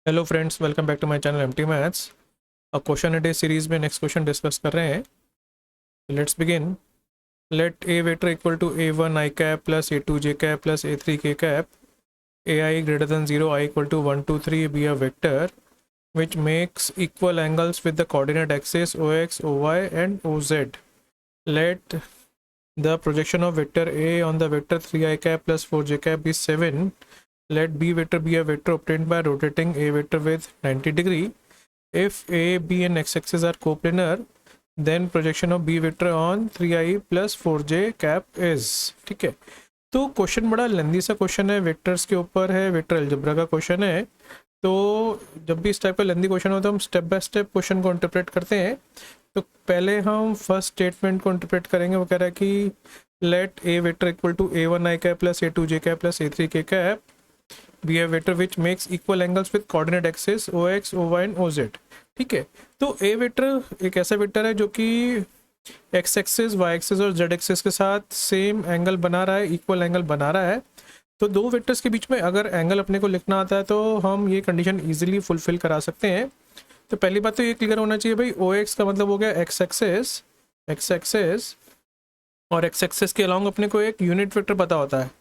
Hello friends, welcome back to my channel MT maths. अब question a day series में next question discuss कर रहे हैं। Let's begin. Let a vector equal to a one i cap plus a two j cap plus a three k cap a i greater than zero i equal to one two three b a vector which makes equal angles with the coordinate axis ox, oy and oz. Let the projection of vector A on the vector 3i cap plus 4j cap be 7. Let B vector be a vector obtained by rotating A vector with 90 degree. If A, B and x-axis are coplanar, then projection of B vector on 3i plus 4j cap is। ठीक है, तो question बड़ा लेंदी सा question है, vectors के ऊपर है, vector algebra का क्वेश्चन है। तो जब भी इस टाइप का लेंदी क्वेश्चन होता है हम स्टेप बाय स्टेप क्वेश्चन को इंटरप्रेट करते हैं। तो पहले हम फर्स्ट स्टेटमेंट को इंटरप्रेट करेंगे। वो कह रहा है कि let a vector equal to a one i cap plus a two j cap plus a three k cap b a vector which makes equal angles with coordinate axis o x o y and o z. ठीक है, तो ए vector एक ऐसा vector है जो कि x axis Y axis और Z axis के साथ सेम एंगल बना रहा है, इक्वल एंगल बना रहा है। तो दो वेक्टर्स के बीच में अगर एंगल अपने को लिखना आता है तो हम ये कंडीशन इजीली फुलफिल करा सकते हैं। तो पहली बात तो ये क्लियर होना चाहिए भाई, ओ एक्स का मतलब हो गया एक्स एक्सेस और एक्स एक्सेस के अलॉन्ग अपने को एक यूनिट वेक्टर पता होता है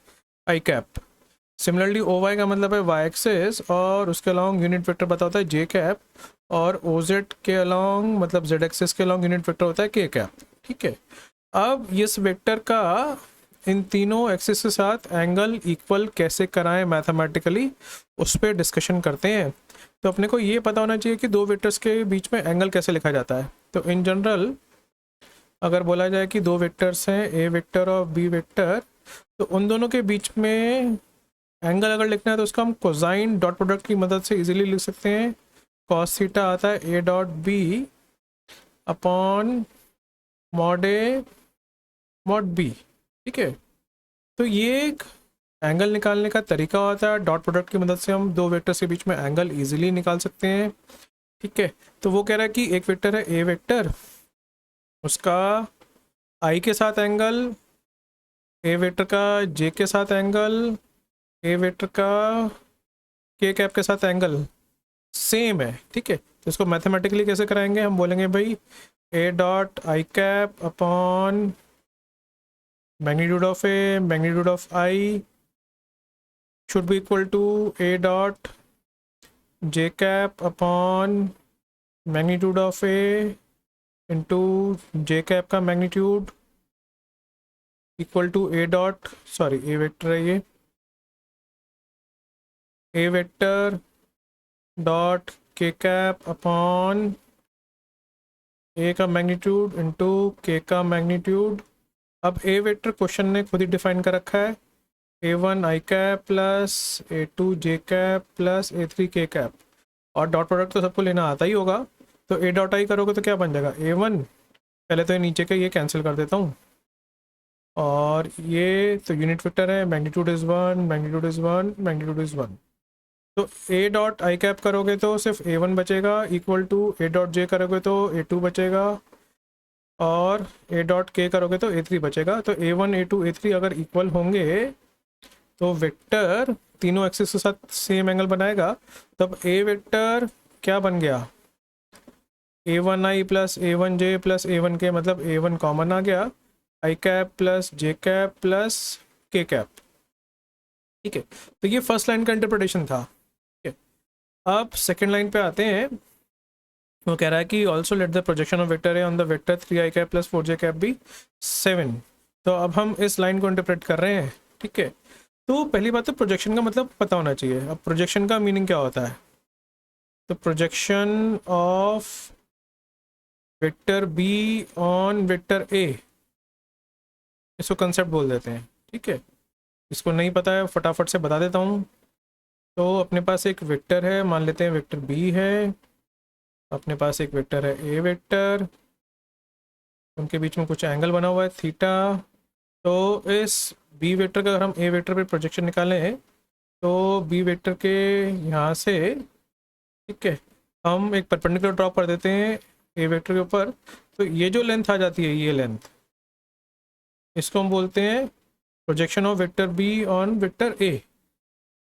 I cap. Similarly O Y का मतलब है वाई एक्सेस और उसके अलॉन्ग यूनिट वेक्टर पता होता है जे कैप, और ओ जेड के अलॉन्ग मतलब जेड एक्सेस के अलॉन्ग यूनिट वेक्टर होता है के कैप। ठीक है, अब इस वेक्टर का इन तीनों एक्सिस के साथ एंगल इक्वल कैसे कराएं मैथमेटिकली, उस पर डिस्कशन करते हैं। तो अपने को ये पता होना चाहिए कि दो वेक्टर्स के बीच में एंगल कैसे लिखा जाता है। तो इन जनरल अगर बोला जाए कि दो वेक्टर्स हैं ए वेक्टर और बी वेक्टर, तो उन दोनों के बीच में एंगल अगर लिखना है तो उसको हम कोसाइन डॉट प्रोडक्ट की मदद से इजीली लिख सकते हैं। कॉस थीटा आता है A dot B upon mod A mod B. ठीक है, तो ये एक एंगल निकालने का तरीका होता है। डॉट प्रोडक्ट की मदद से हम दो वेक्टर्स के बीच में एंगल इजीली निकाल सकते हैं। ठीक है, तो वो कह रहा है कि एक वेक्टर है ए वेक्टर, उसका आई के साथ एंगल, ए वेक्टर का जे के साथ एंगल, ए वेक्टर का के कैप के साथ एंगल सेम है। ठीक है, तो इसको मैथमेटिकली कैसे कराएंगे, हम बोलेंगे भाई ए dot I cap upon magnitude of A magnitude of I should be equal to a dot j cap upon magnitude of a into j cap का magnitude equal to a dot a vector है ये, a vector dot k cap upon a का magnitude into k का magnitude. अब a vector question ने खुद ही define कर रखा है, a one i cap plus a two j cap plus a three k cap, और डॉट प्रोडक्ट तो सबको लेना आता ही होगा। तो ए डॉट आई करोगे तो क्या बन जाएगा ए वन, पहले तो ये नीचे के ये कैंसिल कर देता हूँ, और ये तो यूनिट वेक्टर है, magnitude is one magnitude is one magnitude is one. तो ए डॉट आई कैप करोगे तो सिर्फ ए वन बचेगा, equal to A dot J करोगे तो ए टू बचेगा, और ए डॉट के करोगे तो ए थ्री बचेगा। तो a one a two a three अगर इक्वल होंगे तो वेक्टर तीनों एक्सिस के साथ सेम एंगल बनाएगा। तब ए वेक्टर क्या बन गया, ए वन आई प्लस ए वन जे प्लस ए वन के, मतलब ए वन कॉमन आ गया, आई कैप प्लस जे कैप प्लस के कैप। ठीक है, तो ये फर्स्ट लाइन का इंटरप्रिटेशन था। ठीक है, अब सेकेंड लाइन पे आते हैं। वो कह रहा है कि also let the projection of vector A on the vector three I cap plus four J cap B 7। तो अब हम इस लाइन को इंटरप्रेट कर रहे हैं। ठीक है, तो पहली बात तो प्रोजेक्शन का मतलब पता होना चाहिए। अब प्रोजेक्शन का मीनिंग क्या होता है, तो projection of vector be on vector A, इसको कंसेप्ट बोल देते हैं। ठीक है, इसको नहीं पता है फटाफट से बता देता हूँ। तो अपने पास एक वेक्टर है, मान लेते हैं वेक्टर बी है, अपने पास एक वेक्टर है ए वेक्टर, उनके बीच में कुछ एंगल बना हुआ है थीटा। तो इस बी वेक्टर का अगर हम ए वेक्टर पे प्रोजेक्शन निकालें तो बी वेक्टर के यहाँ से, ठीक है, हम एक परपेंडिकुलर ड्रॉ कर देते हैं ए वेक्टर के ऊपर। तो ये जो लेंथ आ जाती है, ये लेंथ, इसको हम बोलते हैं projection of vector be on vector A.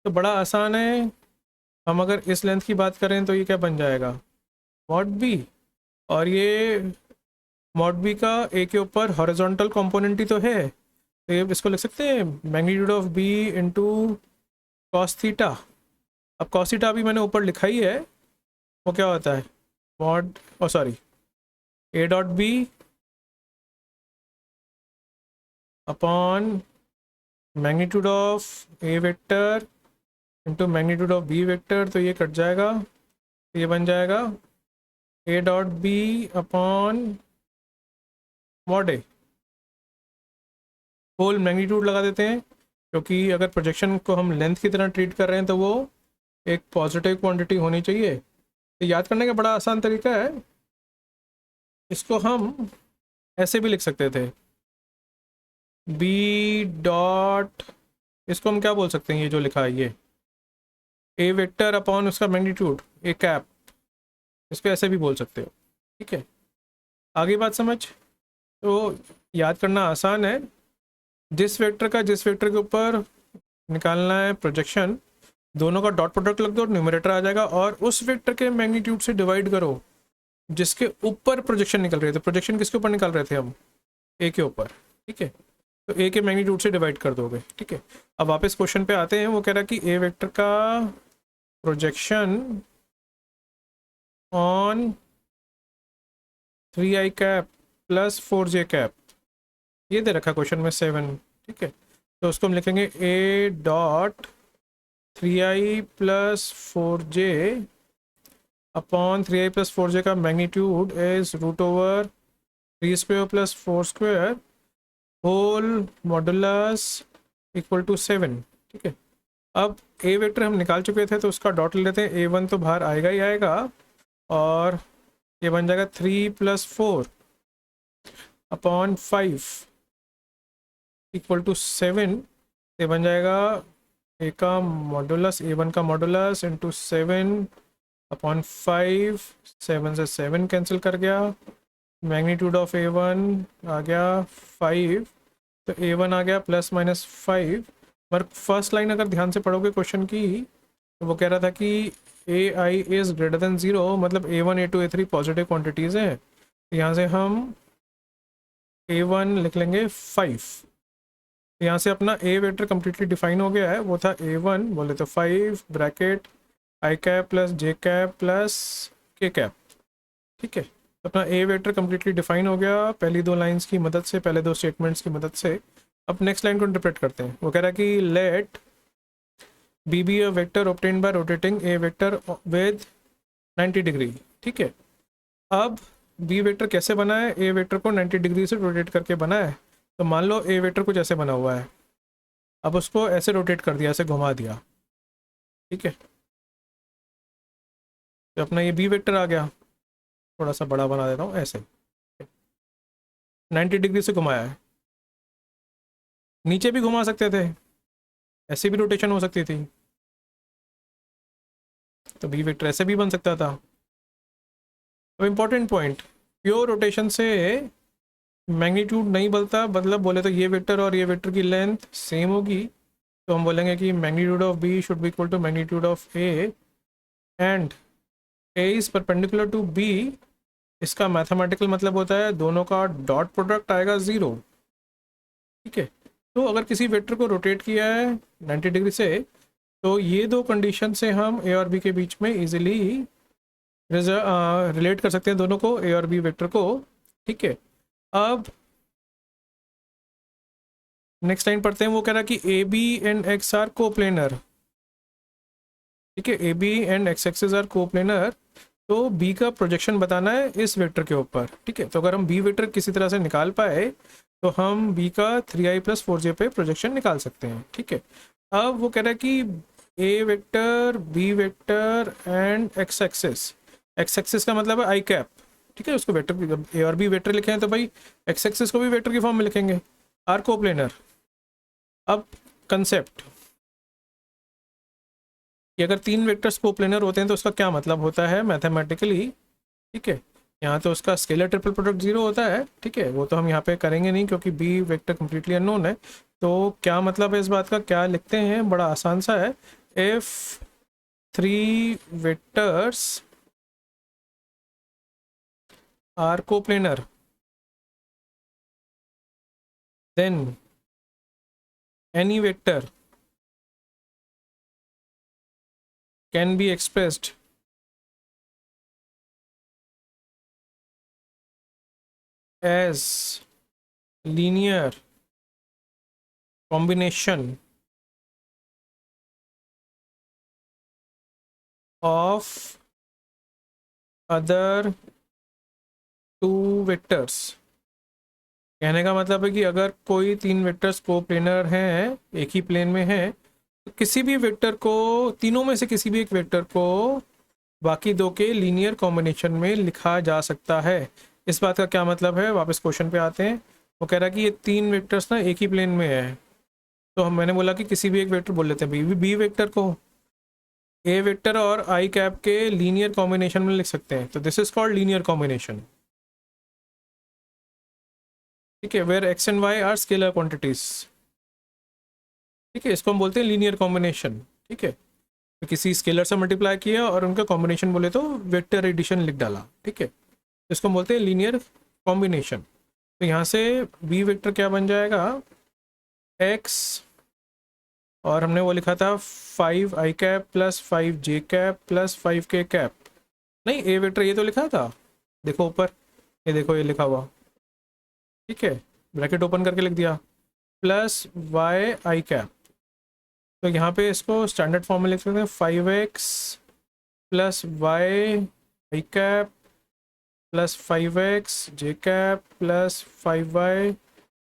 तो बड़ा आसान है, हम अगर इस लेंथ की बात करें तो ये क्या बन जाएगा, मॉड बी, और ये मॉड बी का ए के ऊपर हॉरिजॉन्टल कंपोनेंट ही तो है, तो ये इसको लिख सकते हैं magnitude of B into cos theta. अब कॉस थीटा भी मैंने ऊपर लिखा ही है, वो क्या होता है mod, oh sorry, A dot B upon magnitude of A vector into magnitude of B vector, तो ये कट जाएगा, तो ये बन जाएगा A dot B upon mod A, whole magnitude लगा देते हैं, क्योंकि अगर प्रोजेक्शन को हम लेंथ की तरह ट्रीट कर रहे हैं तो वो एक पॉजिटिव क्वांटिटी होनी चाहिए। तो याद करने का बड़ा आसान तरीका है, इसको हम ऐसे भी लिख सकते थे, बी डॉट, इसको हम क्या बोल सकते हैं, ये जो लिखा है ये ए वेक्टर अपॉन उसका मैग्नीट्यूड ए कैप, इसको ऐसे भी बोल सकते हो। ठीक है, आगे बात समझ, तो याद करना आसान है, जिस वेक्टर का जिस वेक्टर के ऊपर निकालना है प्रोजेक्शन, दोनों का डॉट प्रोडक्ट लग दो, न्यूमरेटर आ जाएगा, और उस वेक्टर के मैग्नीट्यूड से डिवाइड करो जिसके ऊपर प्रोजेक्शन निकल रहे थे। प्रोजेक्शन किसके ऊपर निकाल रहे थे हम, ए के ऊपर। ठीक है, तो ए के मैग्नीट्यूड से डिवाइड कर दोगे। ठीक है, अब वापस क्वेश्चन पे आते हैं, वो कह रहा है कि ए वेक्टर का projection on 3i cap plus 4j cap, ये दे रखा क्वेश्चन में 7। ठीक है, तो उसको हम लिखेंगे A dot 3i plus 4j upon 3i plus 4j का magnitude is root over 3 square plus 4 square whole modulus equal to 7। ठीक है, अब ए वेक्टर हम निकाल चुके थे तो उसका डॉट ले लेते हैं, a1 तो बाहर आएगा ही आएगा, और ये बन जाएगा 3 प्लस 4 अपॉन 5 इक्वल टू 7, ये बन जाएगा ए का मॉडुलस, a1 का मॉडुलस इंटू 7 अपॉन 5, 7 से 7 कैंसिल कर गया, मैग्नीट्यूड ऑफ a1 आ गया 5, तो a1 आ गया प्लस माइनस 5। पर फर्स्ट लाइन अगर ध्यान से पढ़ोगे क्वेश्चन की, तो वो कह रहा था कि ai इज़ ग्रेटर देन 0, मतलब a1 a2 a3 positive quantities हैं, यहाँ से हम a1 लिख लेंगे 5। यहाँ से अपना ए वेक्टर कम्प्लीटली डिफाइन हो गया है, वो था a1 बोले तो 5 ब्रैकेट आई कैप प्लस जे कैप प्लस के कैप। ठीक है, तो अपना ए वेक्टर कम्प्लीटली डिफाइन हो गया पहली दो लाइंस की मदद से, पहले दो स्टेटमेंट्स की मदद से। अब नेक्स्ट लाइन को इंटरप्रेट करते हैं, वो कह रहा है कि let B be a vector obtained by rotating A vector with 90 degree. ठीक है, अब बी वेक्टर कैसे बना है, ए वेक्टर को 90 डिग्री से रोटेट करके बना है। तो मान लो ए वेक्टर कुछ ऐसे बना हुआ है, अब उसको ऐसे रोटेट कर दिया, ऐसे घुमा दिया। ठीक है, तो अपना ये बी वेक्टर आ गया, थोड़ा सा बड़ा बना देता हूँ, ऐसे 90 डिग्री से घुमाया है। नीचे भी घुमा सकते थे, ऐसे भी रोटेशन हो सकती थी, तो बी वेक्टर ऐसे भी बन सकता था। अब इम्पॉर्टेंट पॉइंट, प्योर रोटेशन से मैग्नीट्यूड नहीं बदलता, मतलब बोले तो ये वेक्टर और ये वेक्टर की लेंथ सेम होगी, तो हम बोलेंगे कि magnitude of B should be equal to magnitude of A and A is perpendicular to B. इसका मैथमेटिकल मतलब होता है दोनों का डॉट प्रोडक्ट आएगा 0। ठीक है, तो अगर किसी वेक्टर को रोटेट किया है 90 डिग्री से, तो ये दो कंडीशन से हम ए और बी के बीच में इजीली रिलेट कर सकते हैं दोनों को, ए और बी वेक्टर को। ठीक है, अब नेक्स्ट लाइन पढ़ते हैं, वो कह रहा है कि A B and X are coplanar. ठीक है, A B and x axis are coplanar, तो बी का प्रोजेक्शन बताना है इस वेक्टर के ऊपर। ठीक है, तो अगर हम बी वेक्टर किसी तरह से निकाल पाए तो हम बी का 3i प्लस 4j पे प्रोजेक्शन निकाल सकते हैं। ठीक है, अब वो कह रहा है कि a vector, b vector and x axis, x axis का मतलब है आई कैप। ठीक है, उसको वेक्टर ए और बी वेक्टर लिखे हैं, तो भाई एक्स एक्सिस को भी वेक्टर की फॉर्म में लिखेंगे, आर कोप्लेनर। अब कंसेप्ट कि अगर तीन वेक्टर्स कोप्लेनर होते हैं तो उसका क्या मतलब होता है मैथमेटिकली। ठीक है, यहाँ तो उसका स्केलर ट्रिपल प्रोडक्ट 0 होता है। ठीक है, वो तो हम यहाँ पे करेंगे नहीं क्योंकि बी वेक्टर कम्प्लीटली अननोन है। तो क्या मतलब है इस बात का, क्या लिखते हैं, बड़ा आसान सा है, if 3 vectors are coplanar, then any vector can be expressed as linear combination of other two vectors। कहने का मतलब है कि अगर कोई 3 वेक्टर्स कोप्लेनर हैं, एक ही प्लेन में हैं, तो किसी भी वेक्टर को, तीनों में से किसी भी एक वेक्टर को बाकी दो के लीनियर कॉम्बिनेशन में लिखा जा सकता है। इस बात का क्या मतलब है, वापस क्वेश्चन पे आते हैं। वो कह रहा है कि ये 3 वेक्टर्स ना एक ही प्लेन में है, तो मैंने बोला कि किसी भी एक वेक्टर बोल लेते हैं, बी वेक्टर को ए वेक्टर और आई कैप के लीनियर कॉम्बिनेशन में लिख सकते हैं, तो this is called linear combination. ठीक है, where X and Y are scalar quantities. ठीक है, इसको हम बोलते हैं लीनियर कॉम्बिनेशन। ठीक है, तो किसी स्केलर से मल्टीप्लाई किया और उनका कॉम्बिनेशन बोले तो वेक्टर एडिशन लिख डाला। ठीक है, इसको हम बोलते हैं लीनियर कॉम्बिनेशन। तो यहाँ से बी वेक्टर क्या बन जाएगा, एक्स, और हमने वो लिखा था 5 आई कैप प्लस 5 जे कैप प्लस 5 के कैप। नहीं, ए वेक्टर ये तो लिखा था, देखो ऊपर, ये देखो ये लिखा हुआ। ठीक है, ब्रैकेट ओपन करके लिख दिया, प्लस वाई आई कैप। तो यहाँ पे इसको स्टैंडर्ड फॉर्म में लिख सकते हैं 5x प्लस वाई आई कैप प्लस 5x जे कैप प्लस 5y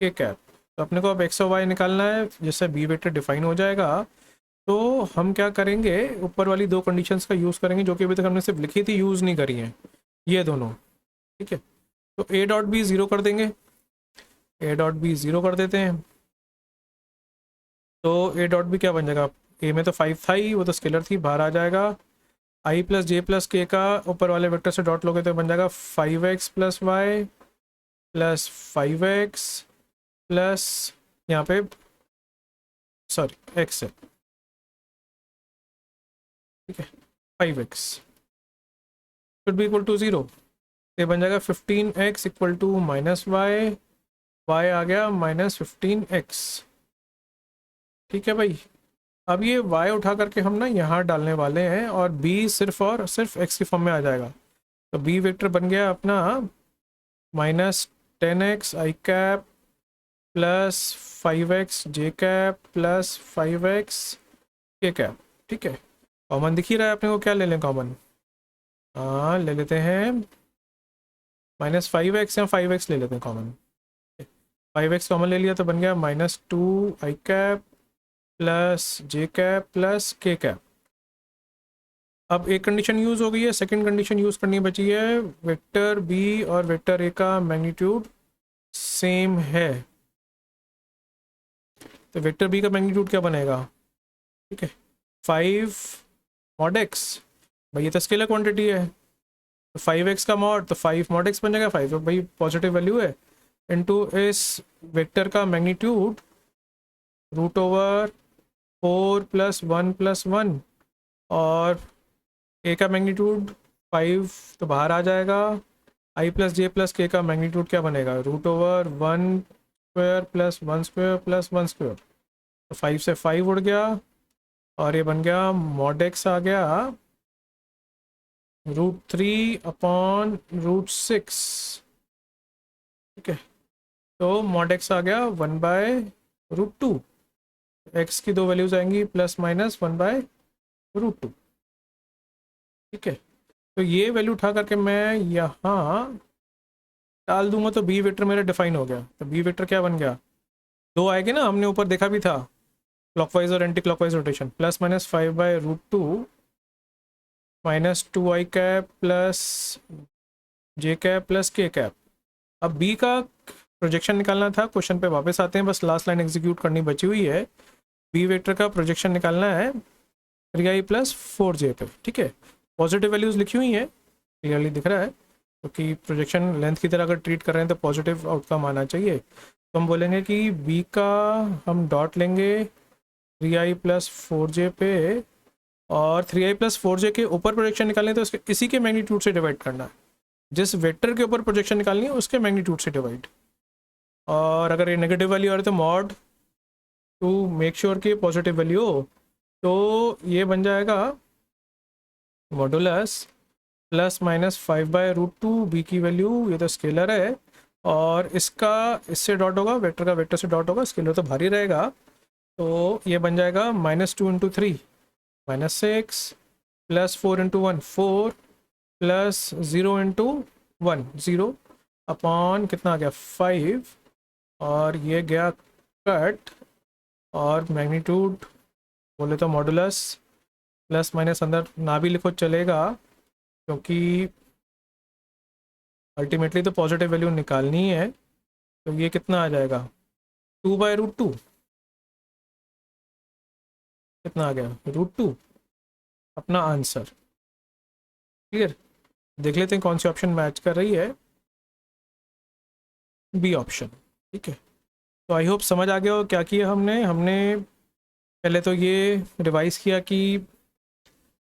के कैप। तो अपने को अब x और y निकालना है, जिससे बी वेक्टर डिफाइन हो जाएगा। तो हम क्या करेंगे, ऊपर वाली दो कंडीशंस का यूज़ करेंगे जो कि अभी तक हमने सिर्फ लिखी थी, यूज़ नहीं करी हैं, ये दोनों। ठीक है, तो a डॉट बी 0 कर देंगे, a डॉट बी 0 कर देते हैं। तो a डॉट बी क्या बन जाएगा, a में तो 5 था ही, वो तो स्केलर थी, बाहर आ जाएगा। i प्लस जे प्लस के का ऊपर वाले वेक्टर से डॉट लोगे तो बन जाएगा 5x plus Y plus 5x plus, यहाँ पे सॉरी x है, ठीक है, 5x should be equal to 0। ये बन जाएगा 15x equal to minus Y, Y आ गया माइनस 15x। ठीक है भाई, अब ये y उठा करके हम ना यहाँ डालने वाले हैं और b सिर्फ और सिर्फ x की फॉर्म में आ जाएगा। तो b वेक्टर बन गया अपना माइनस 10x आई कैप प्लस 5x जे कैप प्लस 5x के कैप। ठीक है, कॉमन दिख ही रहा है अपने को, क्या ले लें कॉमन, हाँ ले लेते हैं माइनस 5x या 5x ले लेते हैं कॉमन। 5x कॉमन ले लिया तो बन गया माइनस 2 आई कैप प्लस जे कैप प्लस के कैप। अब एक कंडीशन यूज़ हो गई है, सेकंड कंडीशन यूज़ करनी बची है, वेक्टर बी और वेक्टर ए का मैग्नीट्यूड सेम है। तो वेक्टर बी का मैग्नीट्यूड क्या बनेगा, ठीक है, 5 मॉड एक्स, भाई ये तो स्केलर क्वांटिटी है, तो 5x का मॉड, तो 5 मॉड एक्स बन जाएगा, 5 तो भाई पॉजिटिव वैल्यू है, इनटू इस वेक्टर का magnitude root over 4 plus 1 plus 1, और ए का मैग्नीट्यूड 5 तो बाहर आ जाएगा, आई प्लस जे प्लस के का मैग्नीट्यूड क्या बनेगा, root over 1 square plus 1 square plus 1 square. तो 5 से 5 उड़ गया और ये बन गया मॉड एक्स आ गया √3 अपॉन √6। ठीक है, तो मॉड एक्स आ गया 1/√2, एक्स की दो वैल्यूज आएंगी प्लस माइनस 1/√2। ठीक है, तो ये वैल्यू उठा करके मैं यहाँ डाल दूंगा तो बी वेक्टर मेरा डिफाइन हो गया। तो बी वेक्टर क्या बन गया, दो आएंगे ना, हमने ऊपर देखा भी था क्लॉकवाइज और anti clockwise rotation, plus minus 5/√2 minus 2 आई कैप प्लस जे कैप प्लस के कैप। अब बी का प्रोजेक्शन निकालना था, क्वेश्चन पे वापस आते हैं, बस लास्ट लाइन एग्जीक्यूट करनी बची हुई है। बी वेक्टर का प्रोजेक्शन निकालना है 3i प्लस 4j पे। ठीक है, पॉजिटिव वैल्यूज लिखी हुई हैं, क्लियरली दिख रहा है, क्योंकि प्रोजेक्शन लेंथ की तरह अगर ट्रीट कर रहे हैं तो पॉजिटिव आउटकम आना चाहिए। तो हम बोलेंगे कि बी का हम डॉट लेंगे 3i प्लस 4j पे और 3i प्लस 4j के ऊपर प्रोजेक्शन निकालनी है तो उसके इसी के मैग्नीट्यूड से डिवाइड करना है, जिस वेक्टर के ऊपर प्रोजेक्शन निकालनी है उसके मैग्नीट्यूड से डिवाइड। और अगर ये नेगेटिव वैल्यू आ रही है तो मॉड टू मेक श्योर कि पॉजिटिव वैल्यू हो, तो ये बन जाएगा मॉडुलस प्लस माइनस 5/√2 बी की वैल्यू, ये तो स्केलर है, और इसका इससे डॉट होगा, वेक्टर का वेक्टर से डॉट होगा, स्केलर तो भारी रहेगा, तो ये बन जाएगा -2 × 3 -6 प्लस 4 × 1 4 प्लस 0 × 1 0 अपॉन कितना आ गया 5, और ये गया कट, और मैग्नीट्यूड बोले तो मॉडुलस प्लस माइनस अंदर ना भी लिखो चलेगा, क्योंकि अल्टीमेटली तो पॉजिटिव वैल्यू निकालनी है। तो ये कितना आ जाएगा 2/√2, कितना आ गया √2 अपना आंसर। क्लियर, देख लेते हैं कौन सी ऑप्शन मैच कर रही है, बी ऑप्शन। ठीक है, तो आई होप समझ आ गया हो क्या किया हमने पहले तो ये रिवाइज किया कि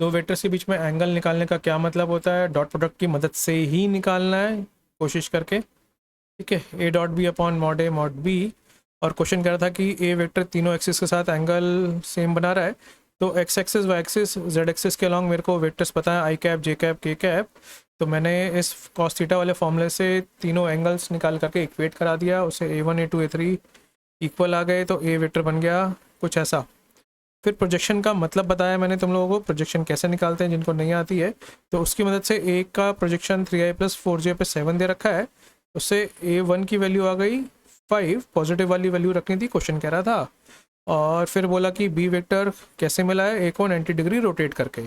दो वेक्टर्स के बीच में एंगल निकालने का क्या मतलब होता है, डॉट प्रोडक्ट की मदद से ही निकालना है कोशिश करके। ठीक है, A dot B upon mod A mod B, और क्वेश्चन कह रहा था कि ए वेक्टर तीनों एक्सिस के साथ एंगल सेम बना रहा है, तो X axis Y axis Z axis के अलॉन्ग मेरे को वेक्टर्स पता है, I cap J cap K cap, तो मैंने इस कॉस थीटा वाले फॉर्मूले से तीनों एंगल्स निकाल करके इक्वेट करा दिया, उसे A1 A2 A3 इक्वल आ गए, तो ए वेक्टर बन गया कुछ ऐसा। फिर प्रोजेक्शन का मतलब बताया मैंने तुम लोगों को, प्रोजेक्शन कैसे निकालते हैं जिनको नहीं आती है, तो उसकी मदद से ए का प्रोजेक्शन 3i प्लस 4j पे 7 दे रखा है, उससे A1 की वैल्यू आ गई 5, पॉजिटिव वाली वैल्यू रखनी थी क्वेश्चन कह रहा था। और फिर बोला कि बी वेक्टर कैसे मिला है, ए को 90 डिग्री रोटेट करके,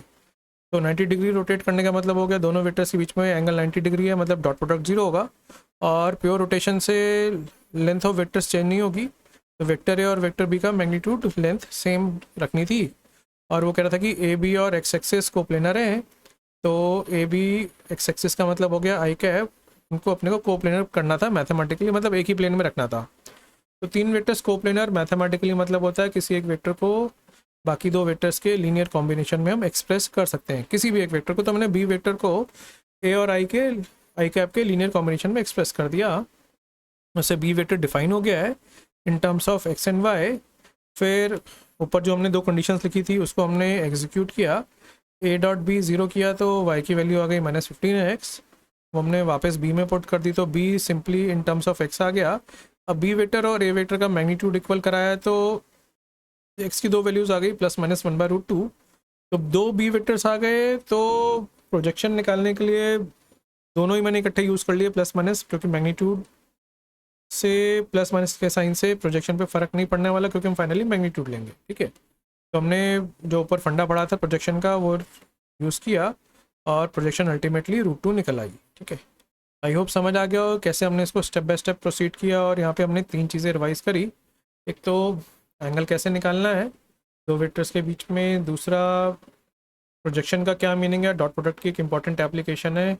तो 90 डिग्री रोटेट करने का मतलब हो गया दोनों वेक्टर्स के बीच में एंगल 90 डिग्री है, मतलब डॉट प्रोडक्ट 0 होगा, और प्योर रोटेशन से लेंथ ऑफ वेक्टर्स चेंज नहीं होगी, तो वेक्टर ए और वेक्टर बी का मैग्नीट्यूड लेंथ सेम रखनी थी। और वो कह रहा था कि ए बी और एक्स एक्सिस को प्लेनर है, तो ए बी एक्स एक्सिस का मतलब हो गया आई कैप, उनको अपने को कोप्लेनर करना था मैथमेटिकली, मतलब एक ही प्लेन में रखना था। तो तीन वेक्टर्स कोप्लेनर मैथमेटिकली मतलब होता है किसी एक वेक्टर को बाकी दो वेक्टर्स के लीनियर कॉम्बिनेशन में हम एक्सप्रेस कर सकते हैं, किसी भी एक वेक्टर को। तो मैंने बी वेक्टर को ए और आई कैप के लीनियर कॉम्बिनेशन में एक्सप्रेस कर दिया, उससे बी वेक्टर डिफाइन हो गया है in terms of X and Y. फिर ऊपर जो हमने दो कंडीशंस लिखी थी उसको हमने एग्जीक्यूट किया, ए डॉट बी 0 किया तो वाई की वैल्यू आ गई -15x, वो हमने वापस बी में पुट कर दी, तो B simply in terms of X आ गया। अब बी वेक्टर और ए वेक्टर का मैग्नीट्यूड इक्वल कराया तो एक्स की दो वैल्यूज़ आ गई +-1/√2, तो दो बी वेक्टर्स आ गए, तो प्रोजेक्शन निकालने के लिए दोनों ही मैंने इकट्ठे यूज़ कर लिए प्लस माइनस, क्योंकि मैग्नीट्यूड से प्लस माइनस के साइन से प्रोजेक्शन पे फ़र्क नहीं पड़ने वाला, क्योंकि हम फाइनली मैग्नीट्यूड लेंगे। ठीक है, तो हमने जो ऊपर फंडा पड़ा था प्रोजेक्शन का वो यूज़ किया, और प्रोजेक्शन अल्टीमेटली √2 निकल आई। ठीक है, आई होप समझ आ गया हो कैसे हमने इसको स्टेप बाय स्टेप प्रोसीड किया, और यहाँ पे हमने तीन चीज़ें रिवाइज करी, एक तो एंगल कैसे निकालना है दो वेक्टर्स के बीच में, दूसरा प्रोजेक्शन का क्या मीनिंग है, डॉट प्रोडक्ट की एक इंपॉर्टेंट एप्लीकेशन है,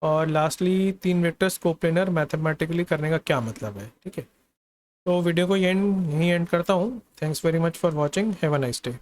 और लास्टली तीन वेक्टर्स कोप्लेनर मैथमेटिकली करने का क्या मतलब है। ठीक है, तो वीडियो को यहीं एंड करता हूँ। Thanks very much for watching, have a nice day.